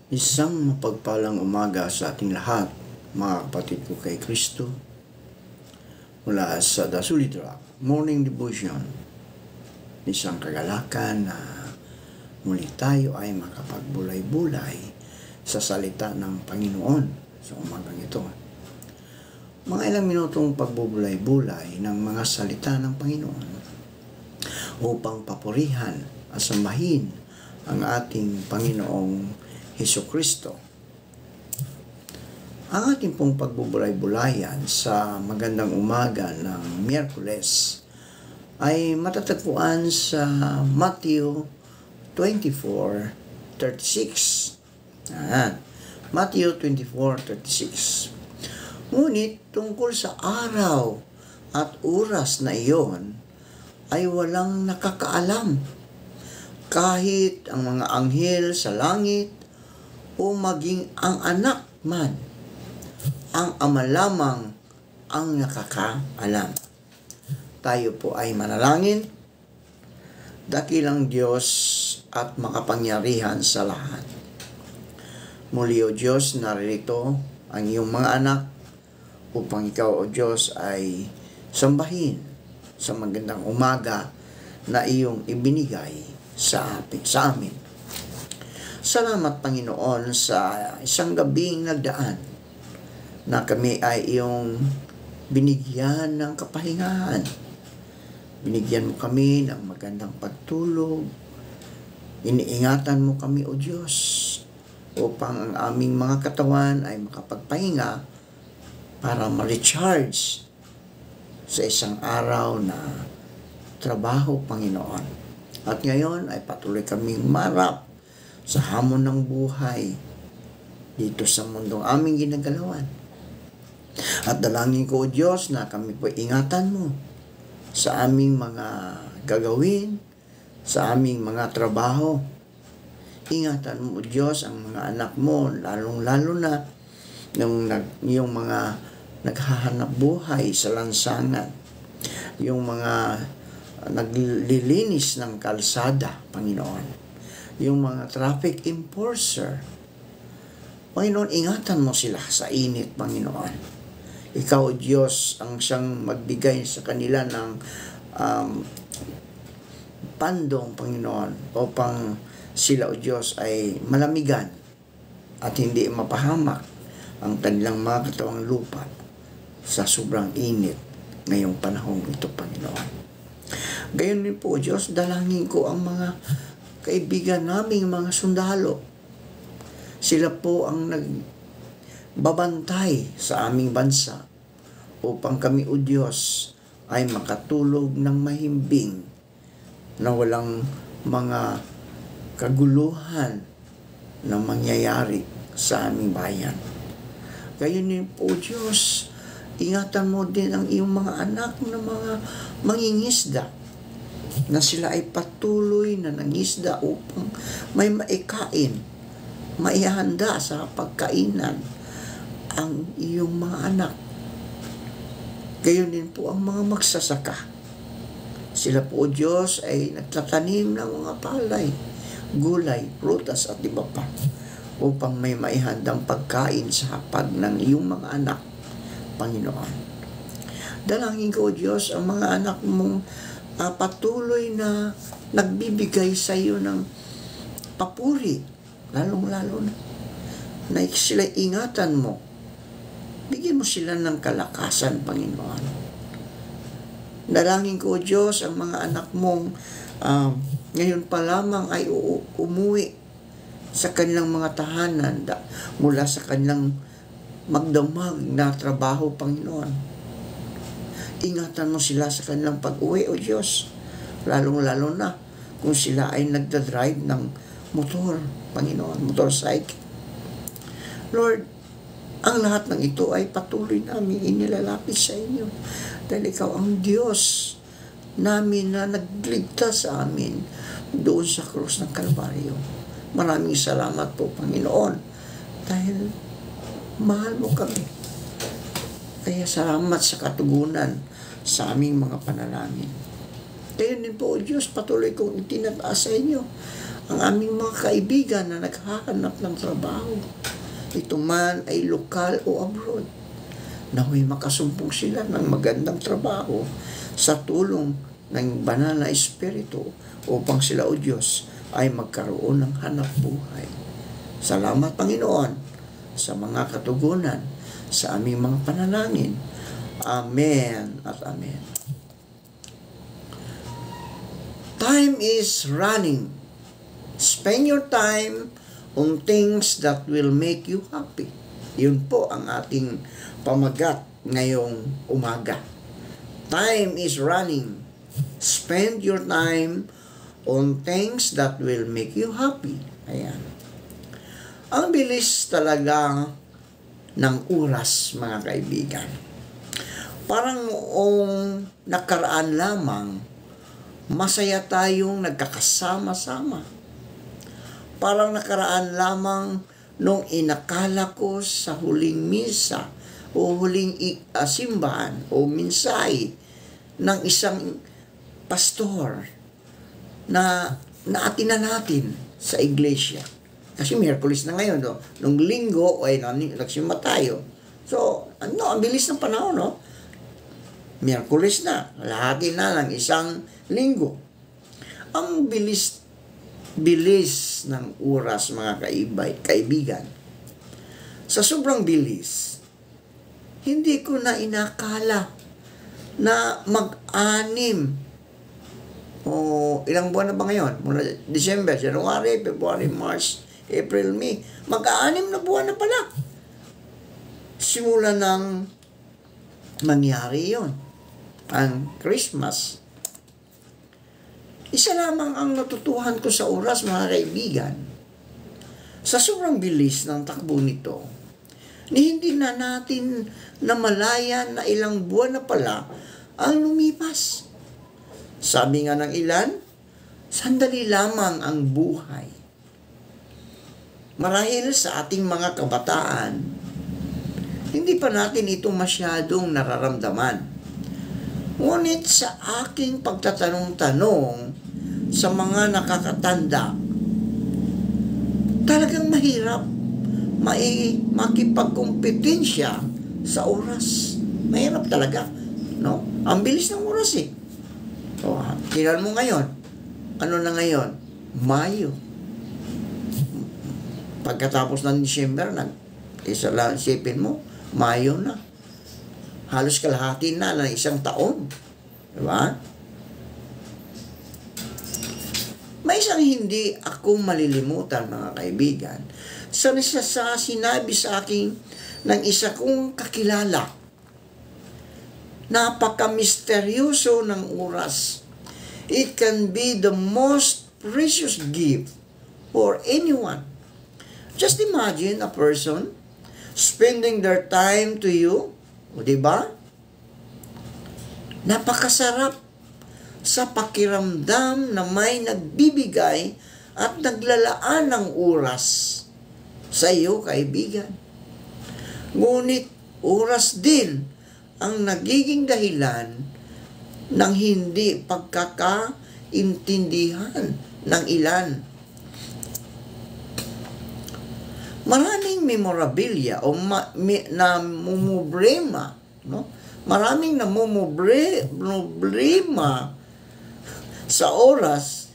Isang mapagpalang umaga sa ating lahat, mga kapatid ko kay Kristo, mula sa The Solid Rock Morning Devotion. Isang kagalakan na muli tayo ay makapagbulay-bulay sa salita ng Panginoon sa umagang ito. Mga ilang minutong pagbubulay-bulay ng mga salita ng Panginoon upang papurihan at sambahin ang ating Panginoong Hesukristo. Ang ating pong pagbubulay-bulayan sa magandang umaga ng Miyerkules ay matatagpuan sa Matthew 24:36. Matthew 24:36. Ngunit tungkol sa araw at oras na iyon ay walang nakakaalam, kahit ang mga anghel sa langit o maging ang anak man. Ang Ama lamang ang nakakaalam. Tayo po ay manalangin. Dakilang Diyos at makapangyarihan sa lahat. Muli, O Diyos, naririto ang iyong mga anak upang ikaw, O Diyos, ay sambahin sa magandang umaga na iyong ibinigay sa amin. Salamat, Panginoon, sa isang gabing nagdaan na kami ay iyong binigyan ng kapahingahan. Binigyan mo kami ng magandang pagtulog. Iniingatan mo kami, O Diyos, upang ang aming mga katawan ay makapagpahinga para ma-recharge sa isang araw na trabaho, Panginoon. At ngayon ay patuloy kaming marap sa hamon ng buhay dito sa mundong aming ginagalawan. At dalangin ko, O Diyos, na kami po ingatan mo sa aming mga gagawin, sa aming mga trabaho. Ingatan mo, O Diyos, ang mga anak mo, lalong-lalo na yung mga naghahanap buhay sa lansangan, yung mga naglilinis ng kalsada, Panginoon, yung mga traffic enforcer. Panginoon, ingatan mo sila sa init, Panginoon. Ikaw, Diyos, ang siyang magbigay sa kanila ng pandong, Panginoon, upang sila, O Diyos, ay malamigan at hindi mapahamak ang kanilang mga katawang lupa sa sobrang init ngayong panahon ito, Panginoon. Gayon din po, O Diyos, dalangin ko ang mga kaibigan naming mga sundalo. Sila po ang nagbabantay sa aming bansa upang kami, O Diyos, ay makatulog ng mahimbing na walang mga kaguluhan na mangyayari sa aming bayan. Gayon din po, O Diyos, ingatan mo din ang iyong mga anak na mga mangingisda, na sila ay patuloy na nangisda upang may maikain, maihanda sa pagkainan ang iyong mga anak. Gayon din po ang mga magsasaka. Sila po, O Diyos, ay nagtatanim ng mga palay, gulay, prutas at iba pa upang may maihandang pagkain sa hapag ng iyong mga anak, Panginoon. Dalangin ko, O Diyos, ang mga anak mong patuloy na nagbibigay sa iyo ng papuri, lalong-lalo na sila ingatan mo. Bigyan mo sila ng kalakasan, Panginoon. Dalangin ko, O Diyos, ang mga anak mong ngayon pa lamang ay umuwi sa kanilang mga tahanan mula sa kanilang magdamag na trabaho, Panginoon. Ingatan mo sila sa kanilang pag-uwi, O Diyos. Lalong-lalo na kung sila ay nagdadrive ng motor, Panginoon, motorcycle. Lord, ang lahat ng ito ay patuloy namin inilalapit sa inyo. Dahil ikaw ang Diyos namin na nagligtas sa amin doon sa krus ng Kalbaryo. Maraming salamat po, Panginoon, dahil mahal mo kami. Kaya salamat sa katugunan sa aming mga panalangin. Kayo din po, O Diyos, patuloy kong itinataas sa inyo ang aming mga kaibigan na naghahanap ng trabaho. Ito man ay lokal o abroad. Naway makasumpong sila ng magandang trabaho sa tulong ng banal na Espiritu upang sila, O Diyos, ay magkaroon ng hanap buhay. Salamat, Panginoon, sa mga katugunan sa aming mga panalangin. Amen at amen. Time is running. Spend your time on things that will make you happy. Yun po ang ating pamagat ngayong umaga. Time is running. Spend your time on things that will make you happy. Ayan. Ang bilis talaga ng oras, mga kaibigan. Parang noong nakaraan lamang, masaya tayong nagkakasama-sama. Parang nakaraan lamang nung inakala ko sa huling misa o huling simbahan o mensahe ng isang pastor na naatinan natin sa iglesia. Kasi Miyerkules na ngayon, no? Nung linggo, ay nagsimba tayo. So, ang bilis ng panahon, no? Miyerkules na, lahati na ng isang linggo. Ang bilis ng oras, mga kaibigan. Sa sobrang bilis, hindi ko na inakala na mag-anim o ilang buwan na ba ngayon? Mula December, January, February, March, April, May. Mag-anim na buwan na pala. Simula nang mangyari yon, ang Christmas. Isa lamang ang natutuhan ko sa oras, mga kaibigan. Sa sobrang bilis ng takbo nito, hindi na natin namalayan na ilang buwan na pala ang lumipas. Sabi nga ng ilan, sandali lamang ang buhay. Marahil sa ating mga kabataan, hindi pa natin ito masyadong nararamdaman. Ngunit sa aking pagtatanong-tanong sa mga nakakatanda, talagang mahirap makipagkompetensya sa oras. Mahirap talaga, no? Ang bilis ng oras eh. O, tingnan mo ngayon. Ano na ngayon? Mayo. Pagkatapos ng December, isa lang isipin mo, Mayo na. Halos kalahati na ng isang taon. Diba? May isang hindi ako malilimutan, mga kaibigan. Sa sinabi sa akin ng isa kong kakilala, napaka-misteryoso ng oras. It can be the most precious gift for anyone. Just imagine a person spending their time to you, o diba? Napakasarap sa pakiramdam na may nagbibigay at naglalaan ng oras sa iyo, kaibigan. Ngunit oras din ang nagiging dahilan ng hindi pagkakaintindihan ng ilan. Maraming memorabilia o namumblema, no? Maraming namumblema sa oras,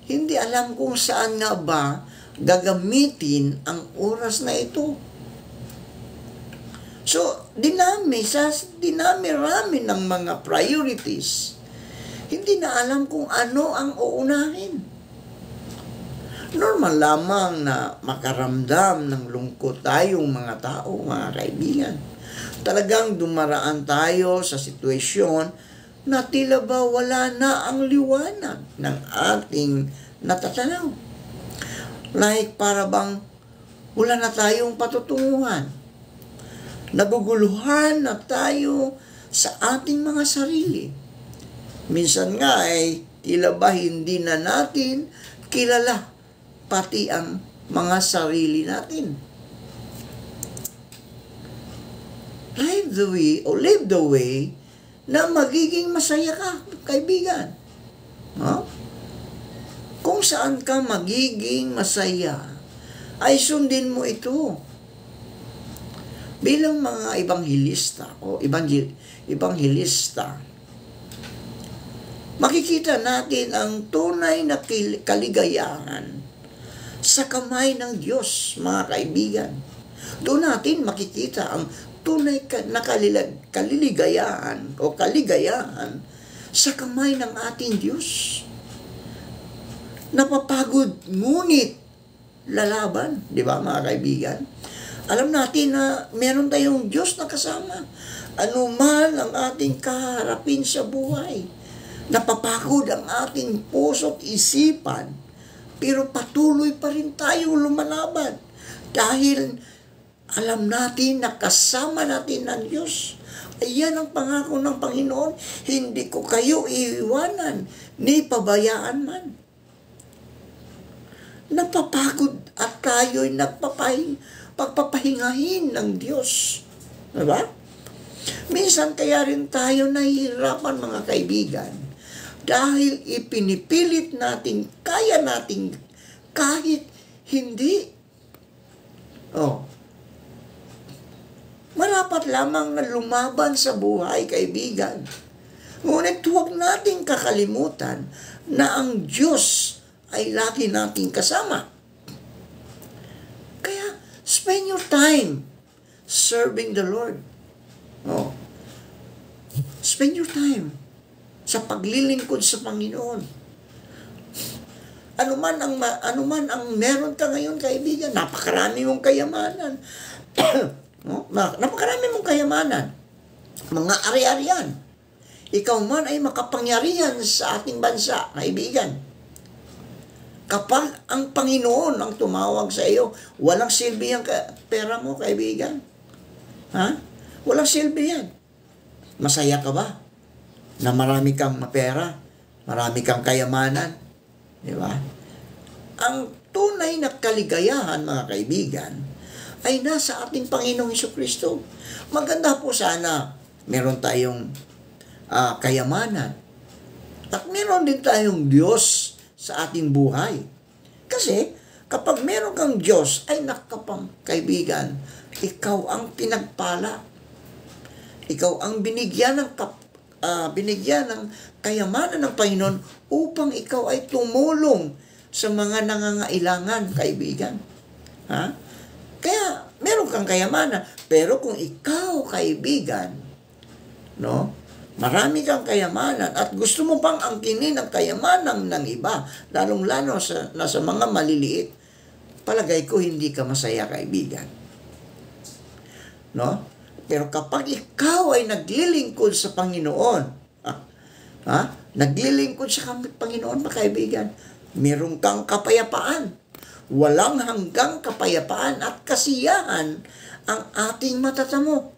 hindi alam kung saan nga ba gagamitin ang oras na ito. So, dinami-rami ng mga priorities, hindi na alam kung ano ang uunahin. Normal lamang na makaramdam ng lungkot tayong mga tao, mga kaibigan. Talagang dumaraan tayo sa sitwasyon na tila ba wala na ang liwanag ng ating natatanaw. Like para bang wala na tayong patutunguhan. Naguguluhan na tayo sa ating mga sarili. Minsan nga ay tila ba hindi na natin kilala pati ang mga sarili natin. Live the way na magiging masaya ka, kaibigan. saan ka magiging masaya, ay sundin mo ito. Bilang mga ebanghilista o ebanghilista, makikita natin ang tunay na kaligayahan sa kamay ng Diyos, mga kaibigan. Doon natin makikita ang tunay na kaliligayahan o kaligayahan sa kamay ng ating Diyos. Napapagod, ngunit lalaban, di ba mga kaibigan? Alam natin na meron tayong Diyos na kasama. Ano man ang ating kaharapin sa buhay, napapagod ang ating puso at isipan, pero patuloy pa rin tayong lumalaban dahil alam natin na kasama natin ng Diyos. Ayan ang pangako ng Panginoon, hindi ko kayo iiwanan ni pabayaan man. Napapagod at tayo'y pagpapahingahin ng Diyos. Diba? Minsan kaya rin tayo nahihirapan, mga kaibigan, dahil ipinipilit natin, kaya natin kahit hindi. Marapat lamang na lumaban sa buhay, kaibigan. Ngunit huwag nating kakalimutan na ang Diyos ay lagi nating kasama. Kaya, spend your time serving the Lord. Spend your time sa paglilingkod sa Panginoon. Ano man ang meron ka ngayon, kaibigan, napakarami mong kayamanan. Napakarami mong kayamanan. Mga ari-arian. Ikaw man ay makapangyarihan sa ating bansa, kaibigan. Kapag ang Panginoon ang tumawag sa iyo, walang silbi ang pera mo, kaibigan. Walang silbi yan. Masaya ka ba na marami kang pera, marami kang kayamanan? Di ba? Ang tunay na kaligayahan, mga kaibigan, ay nasa ating Panginoong Hesukristo. Maganda po sana meron tayong kayamanan. At meron din tayong Diyos sa ating buhay. Kasi kapag meron kang Diyos, ay kaibigan, ikaw ang pinagpala. Ikaw ang binigyan ng kayamanan ng Panginoon upang ikaw ay tumulong sa mga nangangailangan, kaibigan. Kaya, meron kang kayamanan. Pero kung ikaw, kaibigan, marami kang kayamanan at gusto mo pang angkinin ang kayamanan ng iba, lalong-lalo sa mga maliliit, palagay ko hindi ka masaya, kaibigan. Pero kapag ikaw ay naglilingkod sa Panginoon, naglilingkod sa Panginoon, mga kaibigan, meron kang kapayapaan. Walang hanggang kapayapaan at kasiyahan ang ating matatamo.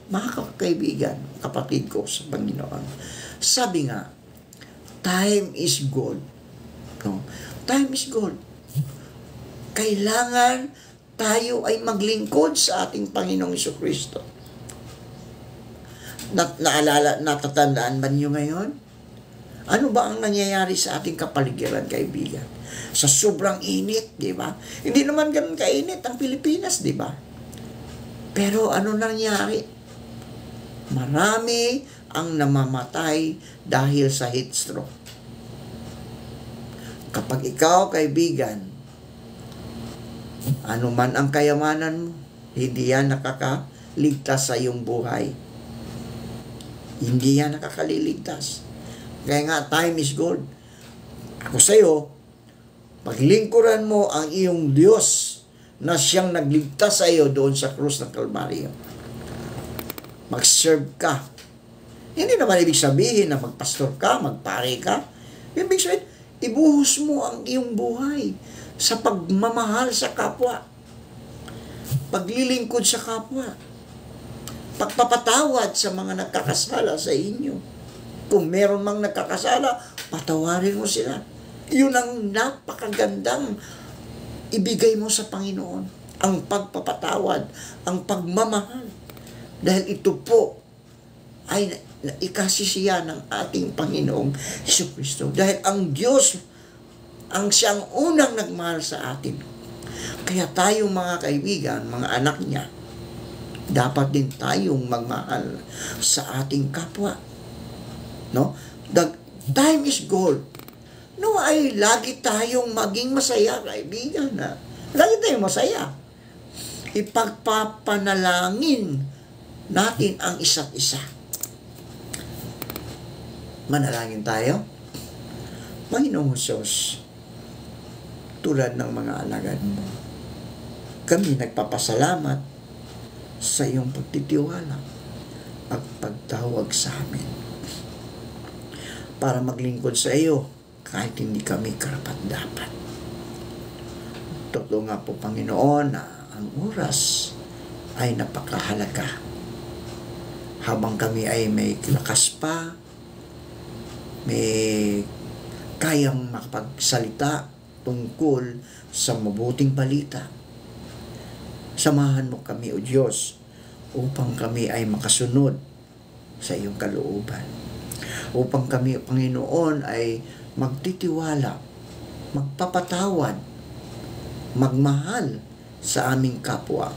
Mga kaibigan, kapatid ko sa Panginoon, sabi nga, time is gold. Time is gold. Kailangan tayo ay maglingkod sa ating Panginoong Hesukristo. Natatandaan ba niyo ngayon? Ano ba ang nangyayari sa ating kapaligiran, kaibigan? Sa sobrang init, di ba? Hindi naman ganun kainit ang Pilipinas, di ba? Pero ano nangyari? Marami ang namamatay dahil sa heat stroke. Kapag ikaw, kaibigan, ano man ang kayamanan mo, hindi yan nakakaligtas sa iyong buhay. Hindi yan nakakaliligtas. Kaya nga, time is gold. Ako sa iyo, paglingkuran mo ang iyong Diyos na siyang nagligtas sa iyo doon sa krus ng Kalbaryo. Mag-serve ka. Hindi naman ibig sabihin na magpastor ka, magpare ka. Ibig sabihin, ibuhos mo ang iyong buhay sa pagmamahal sa kapwa. Paglilingkod sa kapwa. Pagpapatawad sa mga nagkakasala sa inyo. Kung meron mang nagkakasala, patawarin mo sila. Yun ang napakagandang ibigay mo sa Panginoon. Ang pagpapatawad, ang pagmamahal. Dahil ito po ay na ikasisiya ng ating Panginoong Jesucristo. Dahil ang Diyos, ang siyang unang nagmahal sa atin. Kaya tayong mga kaibigan, mga anak niya, dapat din tayong magmahal sa ating kapwa. No? The time is gold. No, ay lagi tayong maging masaya, kaibigan. Lagi tayong masaya. Ipagpapanalangin natin ang isa't isa. Manalangin tayo. Panginoong Hesus, tulad ng mga alagad mo, kami nagpapasalamat sa iyong pagtitiwala at pagtawag sa amin para maglingkod sa iyo kahit hindi kami karapat-dapat. Totoo nga po, Panginoon, na ang oras ay napakahalaga. Habang kami ay may lakas pa, may kayang makapagsalita tungkol sa mabuting balita, samahan mo kami, O Diyos, upang kami ay makasunod sa iyong kalooban. Upang kami, Panginoon, ay magtitiwala, magpapatawad, magmahal sa aming kapwa.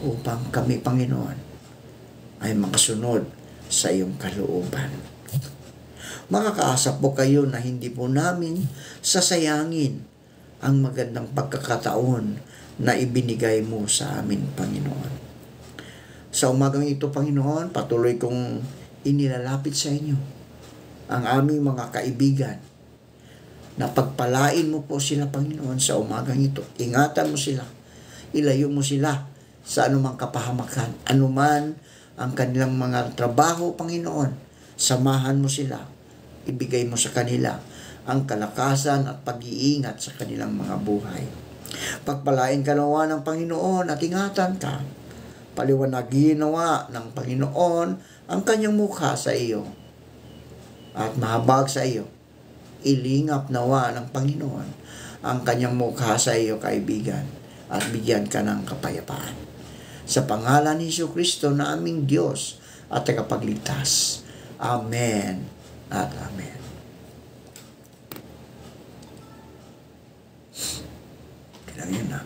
Upang kami, Panginoon, ay makasunod sa iyong kalooban. Makakaasa po kayo na hindi po namin sasayangin ang magandang pagkakataon na ibinigay mo sa amin, Panginoon. Sa umagang ito, Panginoon, patuloy kong inilalapit sa inyo ang aming mga kaibigan, na pagpalain mo po sila, Panginoon, sa umagang ito. Ingatan mo sila, ilayo mo sila sa anumang kapahamakan, anuman ang kanilang mga trabaho, Panginoon. Samahan mo sila, ibigay mo sa kanila ang kalakasan at pag-iingat sa kanilang mga buhay. Pagpalain ka nawa ng Panginoon at ingatan ka. Paliwanagin nawa ng Panginoon ang kanyang mukha sa iyo at mahabag sa iyo. Ilingap nawa ng Panginoon ang kanyang mukha sa iyo, kaibigan, at bigyan ka ng kapayapaan. Sa pangalan ni Jesucristo na aming Diyos at tagapagligtas. Amen at amen. Kailangan yun na.